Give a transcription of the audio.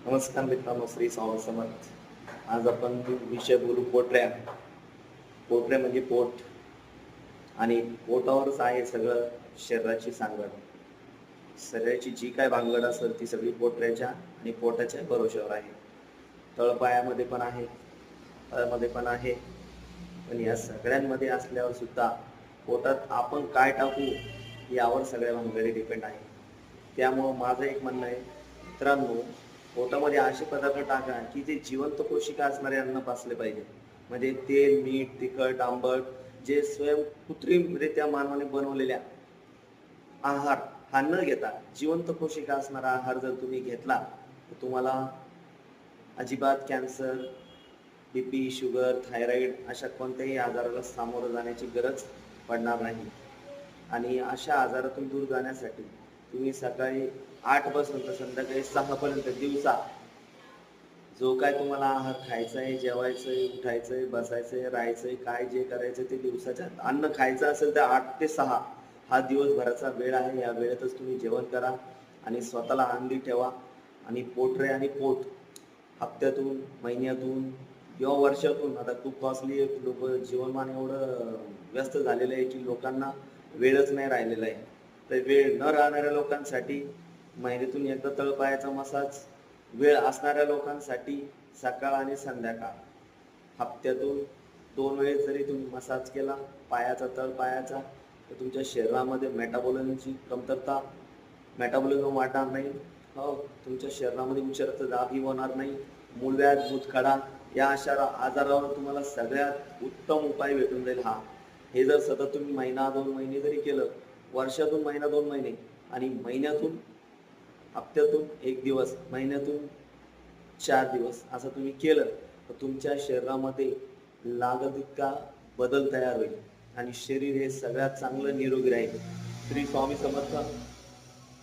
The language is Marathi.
नमस्कार मित्रांनो, श्री स्वामी समर्थ. आज आपण विषय बोलू पोटऱ्या. पोटऱ्या म्हणजे पोट, आणि पोटावरच आहे सगळं शरीराची सांगड. शरीराची जी काय भांगड असेल ती सगळी पोटऱ्याच्या आणि पोटाच्या भरोश्यावर आहे. तळपायामध्ये पण आहे, तळमध्ये पण आहे. पण या सगळ्यांमध्ये असल्यावर सुद्धा पोटात आपण काय टाकू यावर सगळ्या भानगडी डिपेंड आहे. त्यामुळं माझं एक म्हणणं आहे, मित्रांनो, पोटामध्ये असे पदार्थ टाका की जे जिवंत कोशिका असणारे अन्न पासले पाहिजे. म्हणजे तेल, मीठ, तिखट, आंबट, जे स्वयं कृत्रिमरित्या मानवाने बनवलेल्या आहार हा न घेता जिवंत कोशिका असणारा आहार जर तुम्ही घेतला तर तुम्हाला अजिबात कॅन्सर, बीपी, शुगर, थायरॉइड अशा कोणत्याही आजाराला सामोरं जाण्याची गरज पडणार नाही. आणि अशा आजारातून दूर जाण्यासाठी तुम्ही सकाळी 8 पासून तर संध्याकाळी 6 पर्यंत दिवसा जो काय तुम्हाला आहार खायचा आहे, जेवायचंय, उठायचंय, बसायचंय, राहायचंय, काय जे करायचं ते दिवसाच्या अन्न खायचं असेल तर 8 ते 6 हा दिवसभराचा वेळ आहे. या वेळेतच तुम्ही जेवण करा आणि स्वतःला आनंदी ठेवा. आणि पोटरे आणि पोट हप्त्यातून, महिन्यातून किंवा वर्षातून, आता खूप कॉस्टली लोक जीवनमान एवढं व्यस्त झालेलं आहे की लोकांना वेळच नाही राहिलेला आहे. तर वेळ न राहणाऱ्या लोकांसाठी महिन्यातून एकदा तळपायाचा मसाज, वेळ असणाऱ्या लोकांसाठी सकाळ आणि संध्याकाळ, हप्त्यातून 2 वेळेस जरी तुम्ही मसाज केला पायाचा, तळपायाचा, तर तुमच्या शरीरामध्ये मेटाबॉलिझमची कमतरता, मेटाबॉलिझम वाढणार नाही. हो, तुमच्या शरीरामध्ये उच्च रक्तदाबही होणार नाही. मूळव्याध, मूतखडा या अशा आजारावर तुम्हाला सगळ्यात उत्तम उपाय भेटून जाईल हा. हे जर सतत तुम्ही महिना 2 महिने जरी केलं, वर्षातून महिना 2 महिने, आणि महिन्यातून, हप्त्यातून 1 दिवस, महिन्यातून 4 दिवस असं तुम्ही केलं तर तुमच्या शरीरामध्ये लागत इतका बदल तयार होईल आणि शरीर हे सगळ्यात चांगलं निरोगी राहील. श्री स्वामी समर्थ.